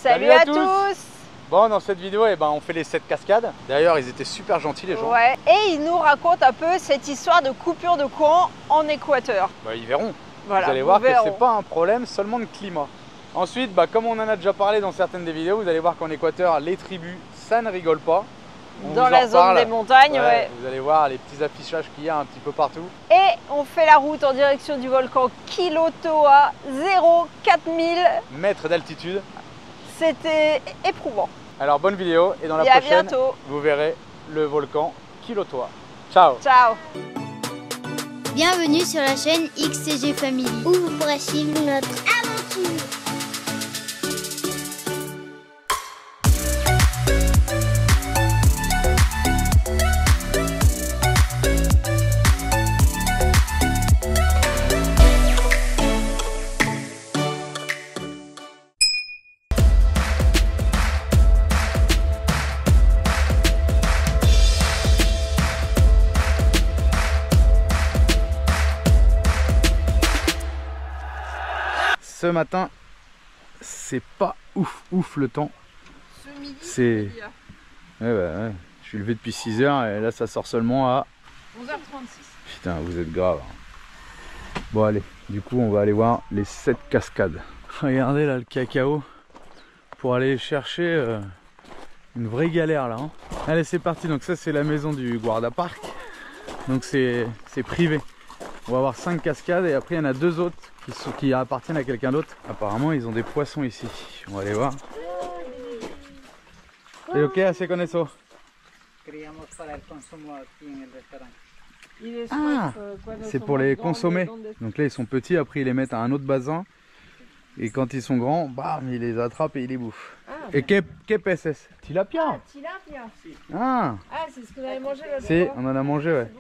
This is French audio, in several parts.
Salut à tous. Bon, dans cette vidéo, on fait les 7 cascades. D'ailleurs, ils étaient super gentils les gens. Ouais. Et ils nous racontent un peu cette histoire de coupure de courant en Équateur. Bah, ils verront. Voilà, vous allez voir que c'est pas un problème seulement de climat. Ensuite, comme on en a déjà parlé dans certaines des vidéos, vous allez voir qu'en Équateur, les tribus, ça ne rigole pas. Dans la zone des montagnes, ouais. Vous allez voir les petits affichages qu'il y a un petit peu partout. Et on fait la route en direction du volcan Quilotoa, 4000 mètres d'altitude. C'était éprouvant. Alors bonne vidéo et dans la prochaine, vous verrez le volcan Quilotoa. Ciao. Ciao. Bienvenue sur la chaîne XCG Family, où vous pourrez suivre notre aventure. Ce matin, c'est pas ouf le temps. Ce midi, c'est... Ouais. Je suis levé depuis 6 h et là ça sort seulement à 11h36. Putain, vous êtes grave. Bon allez, du coup on va aller voir les 7 cascades. Regardez là le cacao pour aller chercher une vraie galère là. Allez, c'est parti. Donc ça c'est la maison du guarda-park. Donc c'est privé. On va avoir 5 cascades et après il y en a 2 autres qui appartiennent à quelqu'un d'autre. Apparemment ils ont des poissons ici. On va aller voir. ¿Pero qué hace con eso? Ah, c'est pour les consommer. Donc là ils sont petits, après ils les mettent à un autre bassin. Et quand ils sont grands, bam, ils les attrapent et ils les bouffent. Et que peces? Tilapia? Ah, tilapia. Ah, c'est ce qu'on avait mangé là. Si, on en a mangé, ouais.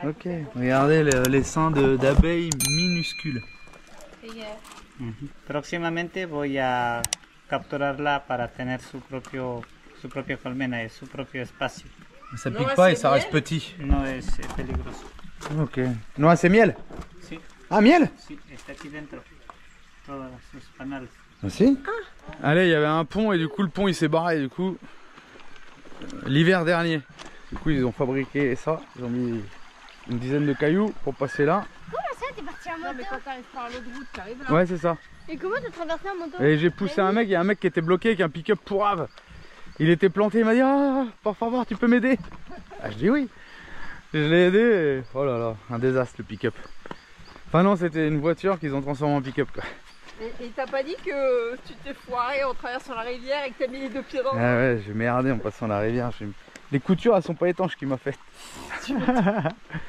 Ok, regardez les seins d'abeilles minuscules. Próximamente voy a capturarla para tener su propia colmena y su propio espacio. Ça pique pas et ça reste petit. No es peligroso. Ok. No hace miel? Sí. Ah, miel? Sí, está aquí dentro. Todos sus panales. Ah si? Allez, il y avait un pont et du coup le pont il s'est barré du coup l'hiver dernier. Du coup ils ont fabriqué ça, ils ont mis une dizaine de cailloux pour passer là. Comment ça, t'es parti en moto? Mais quand t'arrives par l'autre route, t'arrives là. Ouais, c'est ça. Et comment t'as traversé en moto? Et j'ai poussé un mec, il y a un mec qui était bloqué avec un pick-up pourrave. Il était planté, il m'a dit ah, par favor, tu peux m'aider? Ah, je dis oui. Je l'ai aidé et oh là là, un désastre le pick-up. Enfin non, c'était une voiture qu'ils ont transformée en pick-up quoi. Et t'as pas dit que tu t'es foiré en traversant la rivière et que t'as mis les 2 pieds dans l'eau? Ah ouais, j'ai merdé en passant la rivière. Les coutures elles sont pas étanches qu'il m'a fait.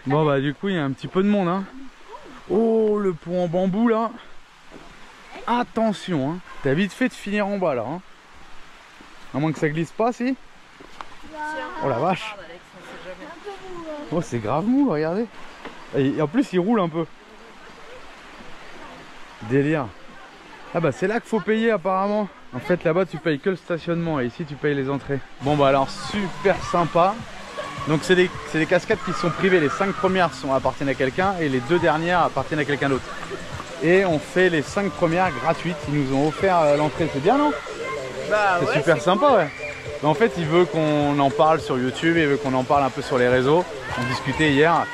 Bon bah du coup il y a un petit peu de monde hein. Oh le pont en bambou là. Attention hein. T'as vite fait de finir en bas là hein. À moins que ça glisse pas si. Oh la vache. Oh c'est grave mou, regardez. Et en plus il roule un peu. Délire. Ah bah c'est là qu'il faut payer apparemment. En fait là-bas tu payes que le stationnement et ici tu payes les entrées. Bon bah alors super sympa. Donc c'est des cascades qui sont privées. Les 5 premières appartiennent à quelqu'un et les 2 dernières appartiennent à quelqu'un d'autre. Et on fait les 5 premières gratuites. Ils nous ont offert l'entrée, c'est bien non? Bah c'est super sympa cool. Ouais. Mais en fait il veut qu'on en parle sur YouTube, il veut qu'on en parle un peu sur les réseaux. On discutait hier.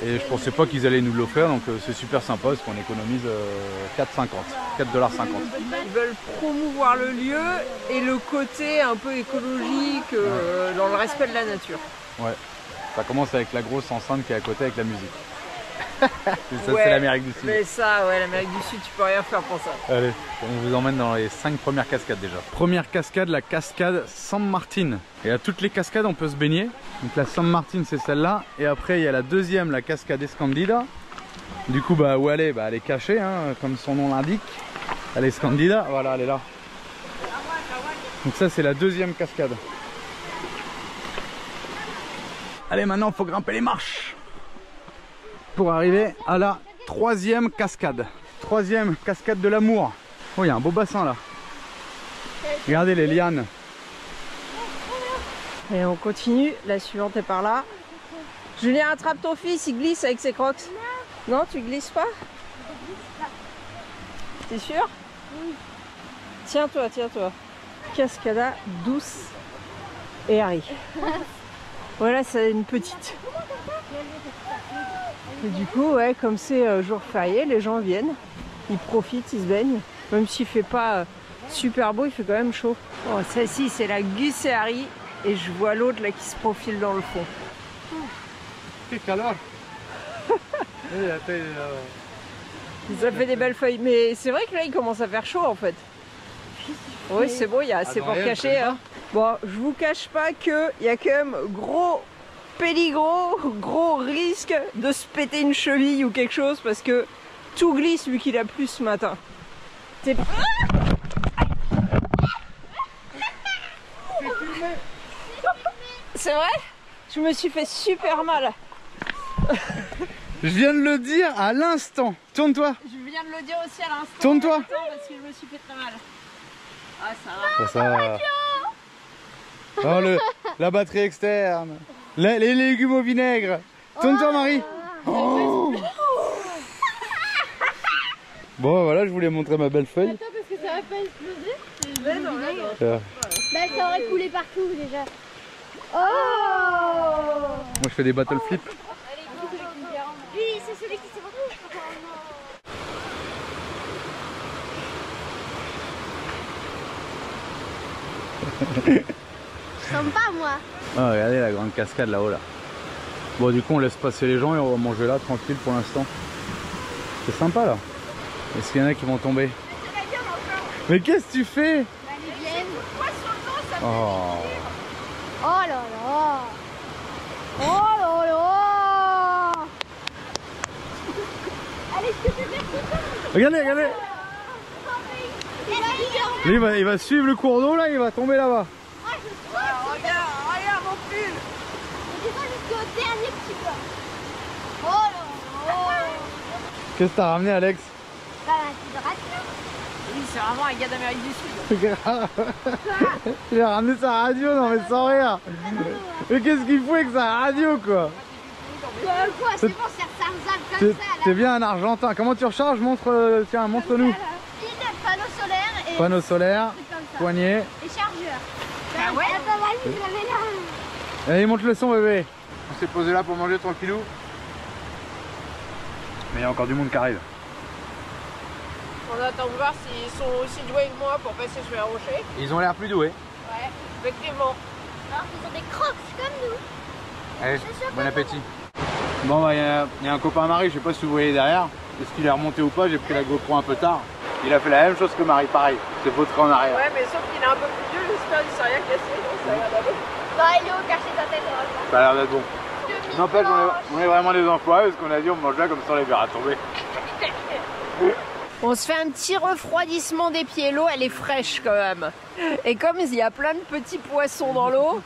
Et je pensais pas qu'ils allaient nous l'offrir, donc c'est super sympa parce qu'on économise 4,50 $. Ils veulent promouvoir le lieu et le côté un peu écologique dans le respect de la nature. Ouais, ça commence avec la grosse enceinte qui est à côté avec la musique. Ça c'est l'Amérique du Sud. Mais ça, ouais, l'Amérique du Sud, tu peux rien faire pour ça. Allez, on vous emmène dans les 5 premières cascades déjà. Première cascade, la cascade San Martin. Et à toutes les cascades, on peut se baigner. Donc la San Martin, c'est celle-là. Et après, il y a la deuxième, la cascade Escondida. Du coup, bah, où elle est? Bah, elle est cachée, hein, comme son nom l'indique. Elle est Escondida, voilà, elle est là. Donc ça, c'est la deuxième cascade. Allez, maintenant, il faut grimper les marches pour arriver à la 3e cascade. 3e cascade de l'amour. Oh, il y a un beau bassin là. Regardez les lianes. Et on continue, la suivante est par là. Julien, attrape ton fils, il glisse avec ses crocs. Non, tu glisses pas? T'es sûr? Oui. Tiens-toi, tiens-toi. Cascada Douce et Harry. Voilà, c'est une petite. Et du coup, ouais, comme c'est jour férié, les gens viennent, ils profitent, ils se baignent. Même s'il fait pas super beau, il fait quand même chaud. Oh, celle-ci, c'est la Gus et Harry, et je vois l'autre là qui se profile dans le fond. Quel calor. Ça fait des belles feuilles, mais c'est vrai que là il commence à faire chaud en fait. Oui, c'est bon, il y a assez pour cacher. Hein. Bon, je vous cache pas que il y a quand même gros gros risque de se péter une cheville ou quelque chose parce que tout glisse vu qu'il a plu ce matin. C'est vrai? Je me suis fait super mal. Je viens de le dire à l'instant. Tourne-toi. Je viens de le dire aussi à l'instant. Tourne-toi. Parce que je me suis fait très mal. Ah, ça va. Ça va. Oh, la batterie externe. Les légumes au vinaigre. Tourne-toi, Marie. Oh. Bon, voilà, je voulais montrer ma belle feuille. Attends, parce que ça va pas exploser. Non. Bah, ça aurait coulé partout déjà. Oh! Moi, je fais des battle flips. Lui, c'est celui qui s'est retrouvé. Je sens pas, moi. Ah, regardez la grande cascade là-haut là. Bon, du coup, on laisse passer les gens et on va manger là tranquille pour l'instant. C'est sympa là. Est-ce qu'il y en a qui vont tomber? Mais qu'est-ce que tu fais? Oh. Oh là là! Oh là là! Allez, je te fais faire tout ça! Regardez, regardez! Lui, il va suivre le cours d'eau là, il va tomber là-bas. Regarde mon pull! On descend jusqu'au dernier petit pas. Oh là là! Qu'est-ce que t'as ramené, Alex? Bah, la hydratation. Oui, c'est vraiment un gars d'Amérique du Sud. Il a ramené sa radio, non mais sans rire. Mais qu'est-ce qu'il fout avec sa radio quoi? Quoi? C'est bon, ça ressemble comme ça. T'es bien un Argentin. Comment tu recharges? Montre, tiens, montre-nous. Panneau solaire et... Panneau solaire, poignée. Et chargeur. Ah ouais? Elle a pas mal, je l'avais là. Allez, monte le son bébé. On s'est posé là pour manger tranquillou. Mais il y a encore du monde qui arrive. On attend de voir s'ils sont aussi doués que moi pour passer sur les rochers. Ils ont l'air plus doués. Ouais, effectivement. Alors qu'ils ont des crocs comme nous. Allez, bon appétit. Bon, bah, il y a un copain Marie, je sais pas si vous voyez derrière. Est-ce qu'il est remonté ou pas? J'ai pris la GoPro un peu tard. Il a fait la même chose que Marie, pareil. C'est vautré en arrière. Ouais, mais sauf qu'il est un peu plus vieux, j'espère qu'il s'est rien cassé, donc ça a l'air d'aller. Bah, il est au cachet sa tête. Ça a l'air d'être bon. N'empêche, on est vraiment des enfoirés parce qu'on a dit on mange là comme ça on les verra tomber. On se fait un petit refroidissement des pieds. L'eau, elle est fraîche quand même. Et comme il y a plein de petits poissons dans l'eau,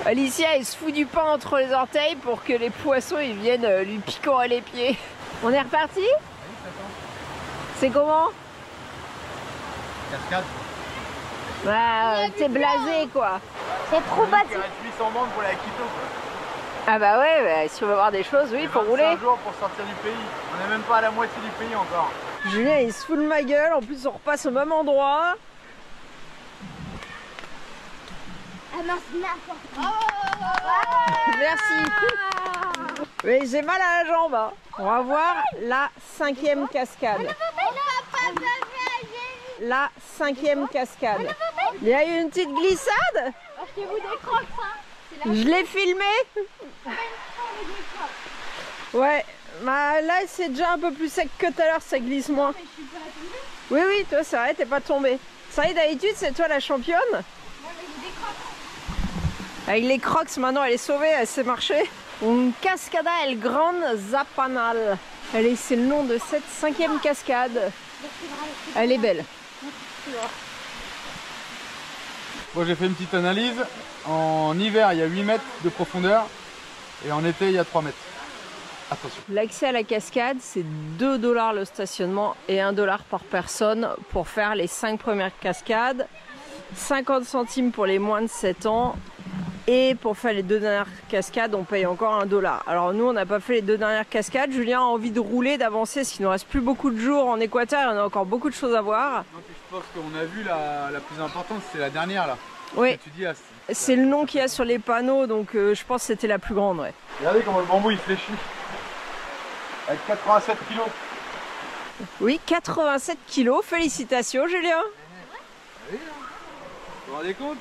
Alicia, elle se fout du pain entre les orteils pour que les poissons ils viennent lui picorer les pieds. On est reparti? C'est comment? Cascade. Bah, t'es blasé quoi. C'est trop bâti. 800 bandes pour la Quito. Ah bah ouais, bah, si on veut voir des choses, oui, il faut rouler. 25 jours pour sortir du pays. On n'est même pas à la moitié du pays encore. Julien, il se fout de ma gueule. En plus, on repasse au même endroit. Ah non, c'est n'importe quoi. Merci. Mais j'ai mal à la jambe. Hein. On va voir la 5e cascade. La 5e cascade. Il y a eu une petite glissade. Achetez-vous des crocs, hein. Je l'ai filmé. Ouais, bah là c'est déjà un peu plus sec que tout à l'heure, ça glisse moins. Oui, oui, toi c'est vrai, t'es pas tombé. Ça y est, d'habitude c'est toi la championne. Avec les crocs, maintenant elle est sauvée, elle sait marcher. Un Cascada El Gran Zapanal. Allez, c'est le nom de cette 5e cascade. Elle est belle. Bon, j'ai fait une petite analyse. En hiver, il y a 8 mètres de profondeur et en été, il y a 3 mètres. Attention. L'accès à la cascade, c'est 2 $ le stationnement et 1 $ par personne pour faire les 5 premières cascades. 50 centimes pour les moins de 7 ans. Et pour faire les 2 dernières cascades, on paye encore 1 $. Alors nous, on n'a pas fait les 2 dernières cascades. Julien a envie de rouler, d'avancer, parce qu'il ne nous reste plus beaucoup de jours en Équateur. On a encore beaucoup de choses à voir. Donc, je pense qu'on a vu la plus importante, c'est la dernière là. Oui, Tu dis, c'est le nom qu'il y a sur les panneaux, donc je pense que c'était la plus grande. Ouais. regardez comment le bambou il fléchit. Avec 87 kilos. Oui, 87 kilos, félicitations Julien. Vous vous rendez compte?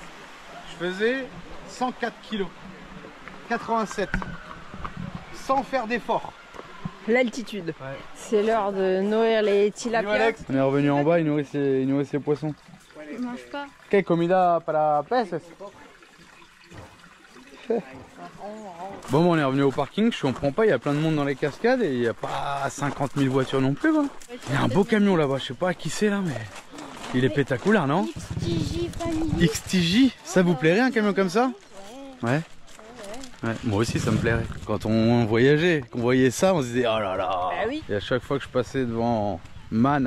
Je faisais 104 kilos. 87. Sans faire d'effort. L'altitude. Ouais. C'est l'heure de nourrir les tilapias. On est revenu en bas, il nourrit ses poissons. Je mange pas. ¿Qué comida para peces? Bon, on est revenu au parking, je comprends pas, il y a plein de monde dans les cascades et il n'y a pas 50 000 voitures non plus. Quoi. Il y a un beau camion là-bas, je sais pas à qui c'est là, mais il est pétaculaire, non? XTJ Family. XTJ, ça vous plairait un camion comme ça? Ouais. Ouais, moi aussi ça me plairait. Quand on voyageait, qu'on voyait ça, on se disait oh là là. Bah oui. Et à chaque fois que je passais devant Man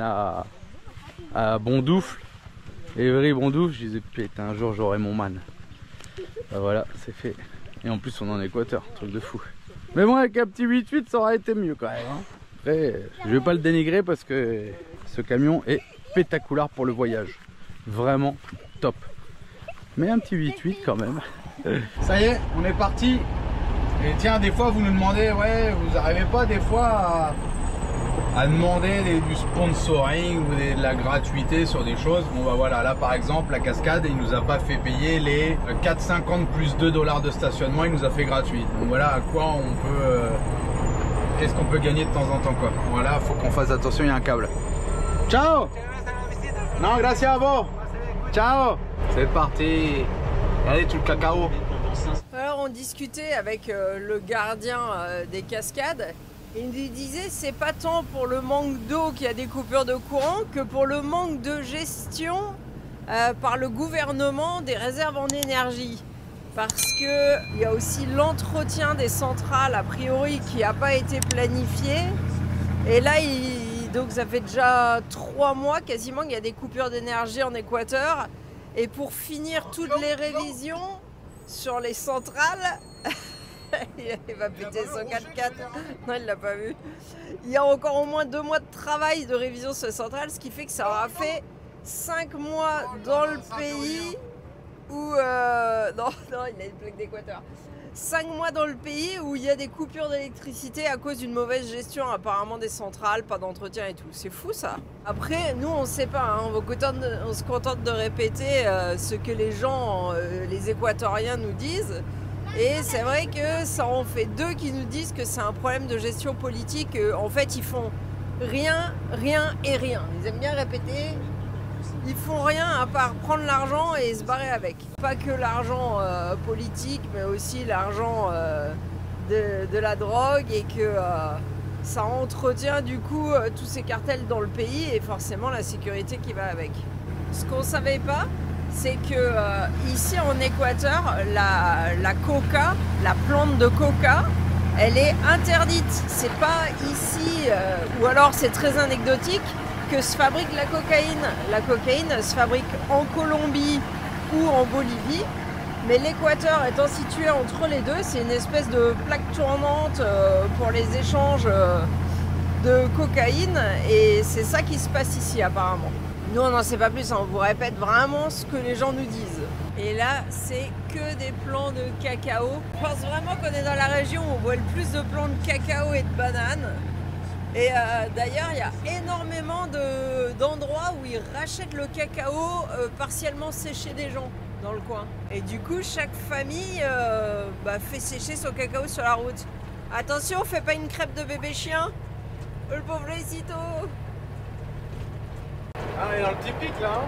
à Bondoufle, Évry Bondoufle, je disais putain un jour j'aurai mon Man. Bah voilà, c'est fait. Et en plus on est en Équateur, truc de fou. Mais bon avec un petit 8.8 ça aurait été mieux quand même. Hein. Après, je vais pas le dénigrer parce que ce camion est pétaculaire pour le voyage. Vraiment top. Mais un petit 8.8 quand même. Ça y est, on est parti. Et tiens, des fois vous nous demandez, ouais, vous n'arrivez pas des fois à demander du sponsoring ou de la gratuité sur des choses. Bon bah voilà, là par exemple, la cascade, il nous a pas fait payer les 4,50 plus $2 de stationnement, il nous a fait gratuit. Donc voilà à quoi on peut, qu'est-ce qu'on peut gagner de temps en temps quoi. Voilà, faut qu'on fasse attention, il y a un câble. Ciao. Non, gracias a vos. Ciao. C'est parti. Regardez tout le cacao. Alors on discutait avec le gardien des cascades. Il nous disait c'est pas tant pour le manque d'eau qu'il y a des coupures de courant que pour le manque de gestion par le gouvernement des réserves en énergie. Parce qu'il y a aussi l'entretien des centrales a priori qui n'a pas été planifié. Et là, donc ça fait déjà 3 mois quasiment qu'il y a des coupures d'énergie en Équateur. Et pour finir toutes les révisions sur les centrales, il va péter son 4x4. Non, il l'a pas vu. Il y a encore au moins 2 mois de travail de révision sur les centrales, ce qui fait que ça aura fait 5 mois dans le pays où... Non, il a une plaque d'Équateur. 5 mois dans le pays où il y a des coupures d'électricité à cause d'une mauvaise gestion apparemment des centrales, pas d'entretien et tout. C'est fou ça. Après, nous on sait pas, hein. On se contente de répéter ce que les gens, les Équatoriens nous disent. Et c'est vrai que ça en fait 2 qui nous disent que c'est un problème de gestion politique. En fait, ils font rien, rien et rien. Ils aiment bien répéter. Ils font rien à part prendre l'argent et se barrer avec. Pas que l'argent politique, mais aussi l'argent de la drogue et que ça entretient du coup tous ces cartels dans le pays et forcément la sécurité qui va avec. Ce qu'on savait pas, c'est que ici en Équateur, la coca, la plante de coca, elle est interdite. C'est pas ici, ou alors c'est très anecdotique, que se fabrique la cocaïne. La cocaïne se fabrique en Colombie ou en Bolivie, mais l'Équateur étant situé entre les deux, c'est une espèce de plaque tournante pour les échanges de cocaïne et c'est ça qui se passe ici apparemment. Nous on n'en sait pas plus, on vous répète vraiment ce que les gens nous disent. Et là c'est que des plants de cacao. Je pense vraiment qu'on est dans la région où on voit le plus de plants de cacao et de bananes. Et d'ailleurs, il y a énormément d'endroits où ils rachètent le cacao partiellement séché des gens dans le coin. Et du coup, chaque famille fait sécher son cacao sur la route. Attention, fais pas une crêpe de bébé chien. Le pauvrecito. Ah, on est dans le typique là, hein.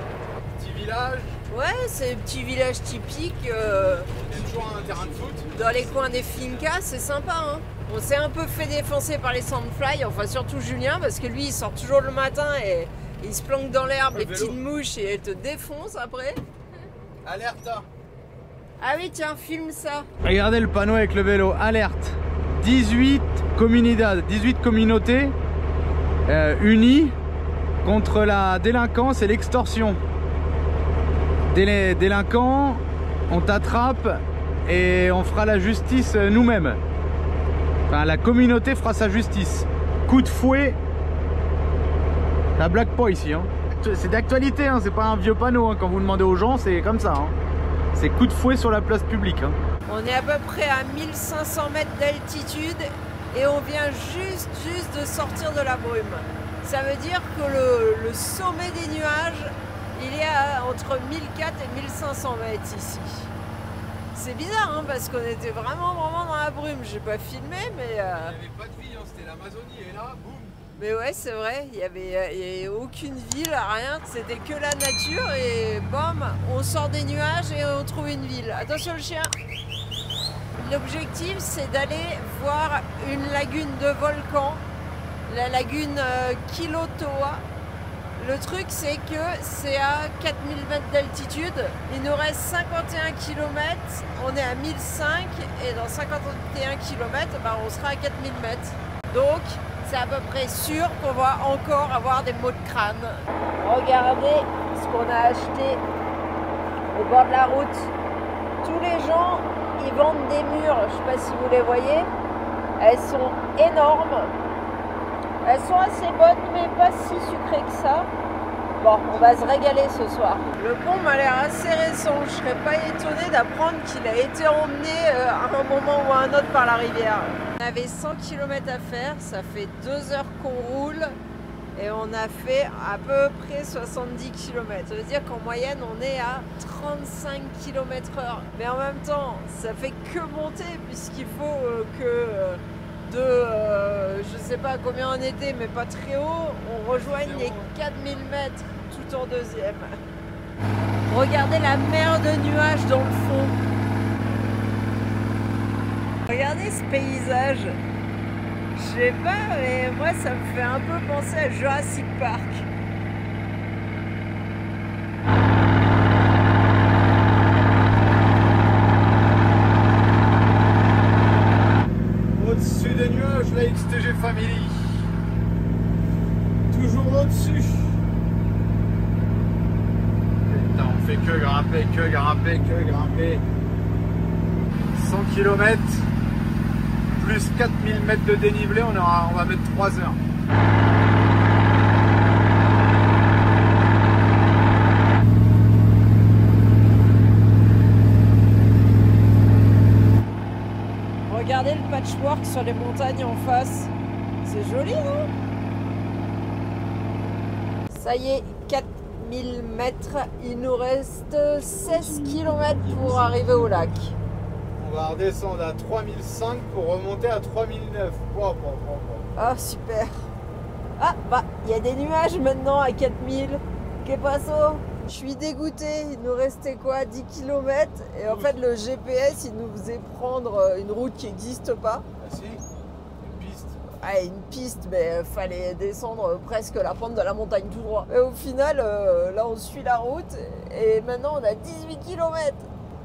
Petit village. Ouais, c'est un petit village typique. Il y a toujours un terrain de foot. Dans les coins des fincas, c'est sympa, hein. On s'est un peu fait défoncer par les sandflies, enfin surtout Julien, parce que lui il sort toujours le matin et il se planque dans l'herbe, les petites mouches, et elle te défonce après. Alerte. Ah oui, tiens, filme ça. Regardez le panneau avec le vélo, alerte. 18 comunidades, 18 communautés unies contre la délinquance et l'extorsion. Délinquants, on t'attrape et on fera la justice nous-mêmes. Enfin, la communauté fera sa justice. Coup de fouet. Ça blague pas ici, hein. d'actualité, hein, c'est pas un vieux panneau. Hein. Quand vous demandez aux gens, c'est comme ça. Hein. C'est coup de fouet sur la place publique. Hein. On est à peu près à 1500 mètres d'altitude et on vient juste de sortir de la brume. Ça veut dire que le sommet des nuages, il est entre 1400 et 1500 mètres ici. C'est bizarre hein, parce qu'on était vraiment dans la brume. J'ai pas filmé mais... Il n'y avait pas de vie, hein, c'était l'Amazonie et là, boum. Mais ouais c'est vrai, il y avait aucune ville, rien. C'était que la nature et bam, on sort des nuages et on trouve une ville. Attention le chien. L'objectif c'est d'aller voir une lagune de volcan, la lagune Quilotoa. Le truc c'est que c'est à 4000 mètres d'altitude, il nous reste 51 km, on est à 1005 et dans 51 km on sera à 4000 mètres. Donc c'est à peu près sûr qu'on va encore avoir des maux de crâne. Regardez ce qu'on a acheté au bord de la route. Tous les gens ils vendent des mûres, je ne sais pas si vous les voyez, elles sont énormes. Elles sont assez bonnes, mais pas si sucrées que ça. Bon, on va se régaler ce soir. Le pont m'a l'air assez récent. Je serais pas étonnée d'apprendre qu'il a été emmené à un moment ou à un autre par la rivière. On avait 100 km à faire, ça fait 2 heures qu'on roule et on a fait à peu près 70 km. Ça veut dire qu'en moyenne, on est à 35 km/h. Mais en même temps, ça fait que monter puisqu'il faut je sais pas combien on était, mais pas très haut, on rejoigne les 4000 mètres tout en deuxième. Regardez la mer de nuages dans le fond. Regardez ce paysage. Je sais pas, mais moi ça me fait un peu penser à Jurassic Park. Au-dessus des nuages, la XTG Family. Toujours au-dessus. Putain, on fait que grimper. 100 km, plus 4000 mètres de dénivelé, on va mettre 3 heures. Regardez le patchwork sur les montagnes en face. C'est joli, non? Ça y est, 4000 mètres. Il nous reste 16 km pour arriver au lac. On va redescendre à 3005 pour remonter à 3009. Ah, super. Ah, bah, il y a des nuages maintenant à 4000. Que passo? Je suis dégoûtée, il nous restait quoi, 10 km et en fait le GPS il nous faisait prendre une route qui n'existe pas. Ah si, une piste. Ah, une piste, mais fallait descendre presque la pente de la montagne tout droit. Et au final, là on suit la route et maintenant on a 18 km.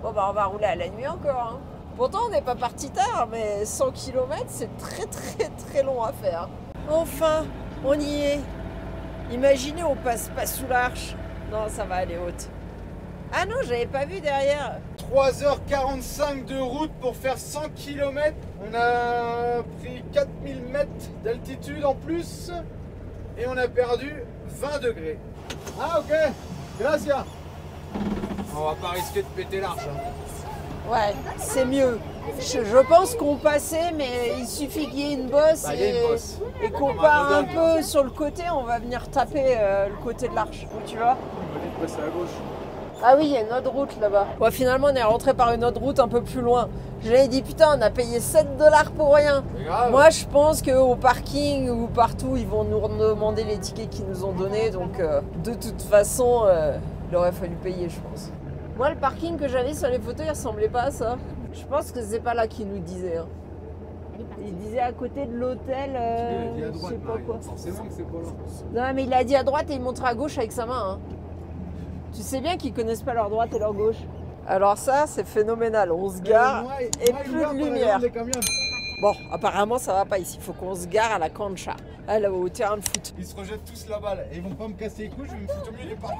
Bon bah on va rouler à la nuit encore. Hein. Pourtant on n'est pas parti tard, mais 100 km c'est très long à faire. Enfin, on y est. Imaginez on passe pas sous l'arche. Non, ça va aller haute. Ah non, j'avais pas vu derrière. 3h45 de route pour faire 100 km. On a pris 4000 mètres d'altitude en plus. Et on a perdu 20 degrés. Ah ok, gracias. On va pas risquer de péter l'arche. Hein. Ouais, c'est mieux. Je pense qu'on passait, mais il suffit qu'il y ait une bosse et qu'on part un peu sur le côté, on va venir taper le côté de l'arche. Tu vois? Passer à gauche. Ah oui, il y a une autre route là-bas. Bon, finalement, on est rentré par une autre route un peu plus loin. J'avais dit, putain, on a payé 7 $ pour rien. Moi, je pense qu'au parking ou partout, ils vont nous demander les tickets qu'ils nous ont donnés. Donc, de toute façon, il aurait fallu payer, je pense. Moi, le parking que j'avais sur les photos, il ressemblait pas à ça. Je pense que c'est pas là qu'ils nous disaient. Hein. Il disait à côté de l'hôtel, je sais pas quoi. Forcément que c'est pas là. Non, mais il a dit à droite et il montrait à gauche avec sa main. Hein. Tu sais bien qu'ils connaissent pas leur droite et leur gauche. Alors ça, c'est phénoménal. On se gare et plus de lumière. Bon, apparemment, ça va pas ici. Il faut qu'on se gare à la cancha, au terrain de foot. Ils se rejettent tous la balle et ils vont pas me casser les couilles. Je vais me foutre au milieu du parking.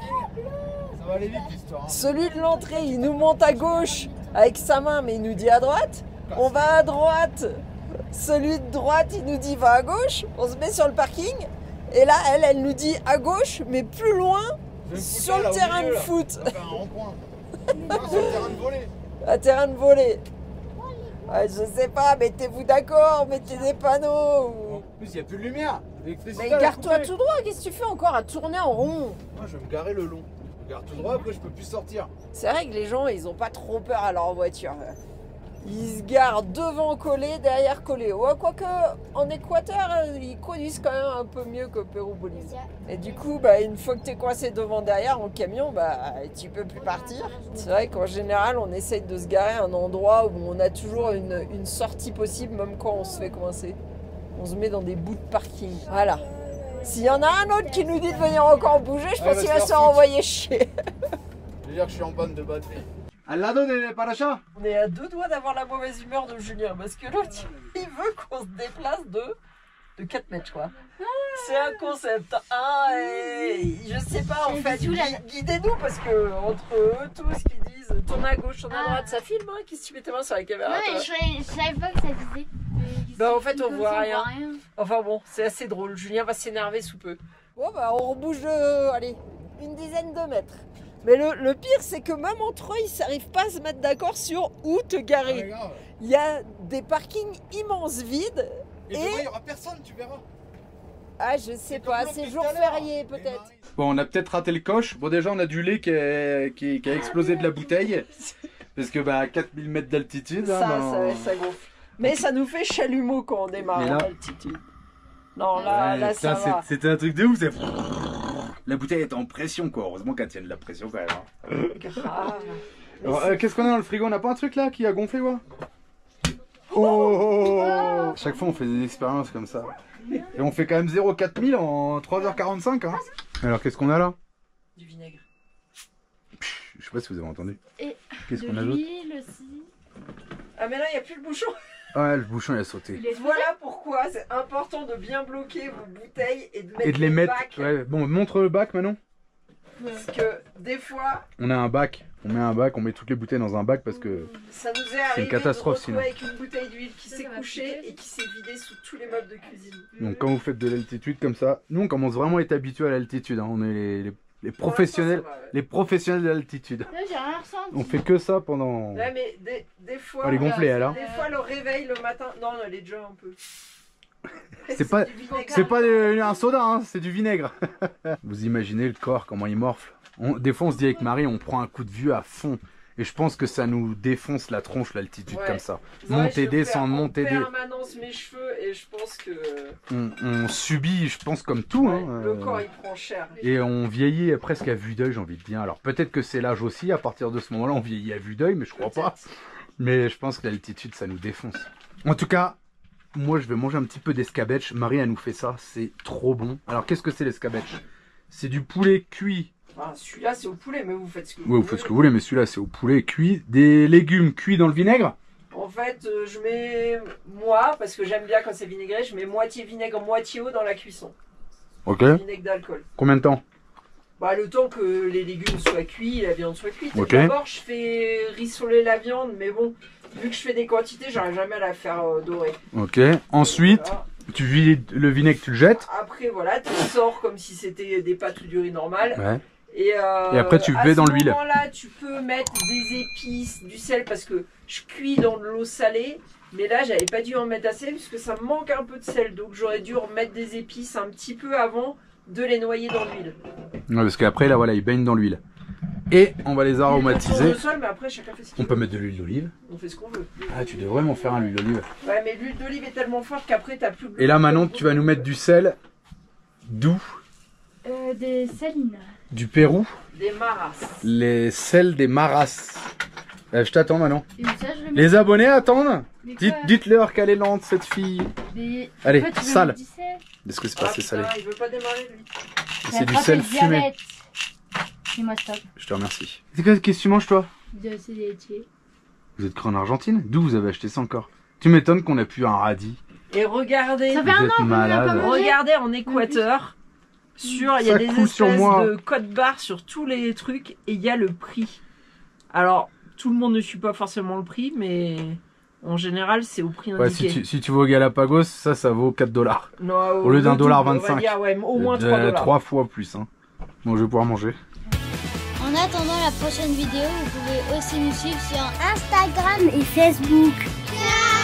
Ça va aller vite l'histoire. Hein. Celui de l'entrée, il nous monte à gauche avec sa main, mais il nous dit à droite. On va à droite. Celui de droite, il nous dit va à gauche. On se met sur le parking. Et là, elle nous dit à gauche, mais plus loin, sur le terrain de foot. On va faire un rond-point. Non, sur le terrain de volley. Un terrain de volley. Ouais, je sais pas, mettez-vous d'accord, mettez des panneaux. En plus, il n'y a plus de lumière. Mais garde-toi tout droit, qu'est-ce que tu fais encore à tourner en rond? Moi, je vais me garer le long. Je me gare tout droit, après, je peux plus sortir. C'est vrai que les gens, ils ont pas trop peur à leur voiture. Ils se garent devant collé, derrière collé. Ouais, quoique, en Équateur, ils conduisent quand même un peu mieux que Pérou-Bolivie. Et du coup, bah, une fois que t'es coincé devant derrière en camion, bah, tu peux plus partir. C'est vrai qu'en général, on essaye de se garer à un endroit où on a toujours une sortie possible, même quand on se fait coincer. On se met dans des bouts de parking. Voilà. S'il y en a un autre qui nous dit de venir encore bouger, je pense qu'il va se faire envoyer chier. Je veux dire que je suis en panne de batterie. Al lado de Paracha. On est à 2 doigts d'avoir la mauvaise humeur de Julien parce que l'autre, il veut qu'on se déplace de 4 mètres, je crois. C'est un concept. Et je sais pas, en fait, guidez-nous parce que entre eux tous qui disent tourne à gauche, tourne à droite, ça filme, hein, qui se tu mets tes mains sur la caméra. Non, mais je savais pas que ça disait. Bah en fait on voit rien. Enfin bon, c'est assez drôle. Julien va s'énerver sous peu. Bon bah on rebouge allez, une dizaine de mètres. Mais le pire c'est que même entre eux ils n'arrivent pas à se mettre d'accord sur où te garer. Il y a des parkings immenses vides. Et demain il n'y aura personne, tu verras. Ah je sais pas, c'est jour férié peut-être. Bon on a peut-être raté le coche. Bon déjà on a du lait qui a explosé de la bouteille. Parce que bah à 4000 mètres d'altitude. Ça gonfle. Mais ça nous fait chalumeau quand on démarre à altitude. Non, là ça va. C'était un truc de ouf. La bouteille est en pression, quoi. Heureusement qu'elle tient de la pression quand même. Hein. Qu'est-ce qu'on a dans le frigo? On n'a pas un truc là qui a gonflé, ouais? Oh, chaque fois on fait des expériences comme ça. Et on fait quand même 0,4000 en 3h45. Hein. Alors qu'est-ce qu'on a là? Du vinaigre. Je sais pas si vous avez entendu. Qu'est-ce qu'on a d'autre? Aussi. Ah mais là il n'y a plus le bouchon. Ouais, le bouchon il a sauté. Voilà pourquoi c'est important de bien bloquer vos bouteilles et de mettre les mettre. bacs. Ouais. Bon, montre le bac Manon. Parce que des fois. On a un bac. On met un bac, on met toutes les bouteilles dans un bac parce que. Ça nous est arrivé une catastrophe de sinon. avec une bouteille d'huile qui s'est couchée et qui s'est vidée sous tous les meubles de cuisine. Donc quand vous faites de l'altitude comme ça, nous on commence vraiment à être habitués à l'altitude. Hein. On est les professionnels, les professionnels de l'altitude. J'ai rien ressenti. On fait que ça pendant. Ouais, mais des fois. Elle est gonflée alors. Des fois le réveil le matin. Non, elle est déjà un peu. C'est pas un soda, hein, c'est du vinaigre. Vous imaginez le corps, comment il morfle. Des fois on se dit avec Marie, on prend un coup de vieux à fond. Et je pense que ça nous défonce la tronche l'altitude comme ça. Monter, descendre, monter, descendre. Je perds en permanence mes cheveux et je pense que... On subit, je pense, comme tout. Ouais, hein, le corps il prend cher. Et on vieillit presque à vue d'œil, j'ai envie de dire. Alors peut-être que c'est l'âge aussi, à partir de ce moment-là on vieillit à vue d'œil, mais je crois pas. Mais je pense que l'altitude ça nous défonce. En tout cas, moi je vais manger un petit peu d'escabeche. Marie elle nous fait ça, c'est trop bon. Alors qu'est-ce que c'est l'escabeche? C'est du poulet cuit. Ah, celui-là c'est au poulet, mais vous faites ce que vous voulez. Oui, vous faites ce que vous voulez, mais celui-là c'est au poulet cuit. Des légumes cuits dans le vinaigre. En fait, je mets, moi, parce que j'aime bien quand c'est vinaigré, je mets moitié vinaigre, moitié eau dans la cuisson. Ok. Vinaigre d'alcool. Combien de temps? Bah, le temps que les légumes soient cuits, la viande soit cuite. Ok. D'abord, je fais rissoler la viande, mais bon, vu que je fais des quantités, j'arrive jamais à la faire dorer. Ok. Ensuite, voilà. Tu vides le vinaigre, tu le jettes. Après, voilà, tu sors comme si c'était des pâtes ou du riz normal. Ouais. Et après tu mets dans l'huile. À ce moment-là, tu peux mettre des épices, du sel, parce que je cuis dans de l'eau salée. Mais là, j'avais pas dû en mettre assez, puisque ça me manque un peu de sel. Donc j'aurais dû remettre des épices un petit peu avant de les noyer dans l'huile. Ouais, parce qu'après, là, voilà, ils baignent dans l'huile. Et on va les aromatiser. Le sol, mais après, chacun fait ce qu'il veut. On peut mettre de l'huile d'olive. On fait ce qu'on veut. Ah, tu devrais m'en faire un l'huile d'olive. Ouais, mais l'huile d'olive est tellement forte qu'après, t'as plus... Et là, maintenant, tu vas nous mettre du sel. D'où? Des salines. Du Pérou. Des maras. Les sels des maras. Je t'attends maintenant. Ça, les abonnés attendent. Dites-leur qu'elle est lente cette fille. Allez, sale. Est-ce que c'est pas assez salé? Il veut pas démarrer lui. C'est du sel fumé. Dis-moi stop. Je te remercie. Qu'est-ce que tu manges toi? Du acide laitier. Vous êtes cru en Argentine? D'où vous avez acheté ça encore? Tu m'étonnes qu'on a pu un radis. Et regardez, ça fait un an malade. Regardez en Équateur. Il y a des espèces de code barres sur tous les trucs et il y a le prix. Alors, tout le monde ne suit pas forcément le prix, mais En général, c'est au prix Ouais, indiqué. si tu vas au Galapagos, ça vaut 4 $. Non, au lieu d'un $1,25. On va dire, ouais, au moins 3 $. 3 fois plus. Hein. Bon, je vais pouvoir manger. En attendant la prochaine vidéo, vous pouvez aussi nous suivre sur Instagram et Facebook. Ciao!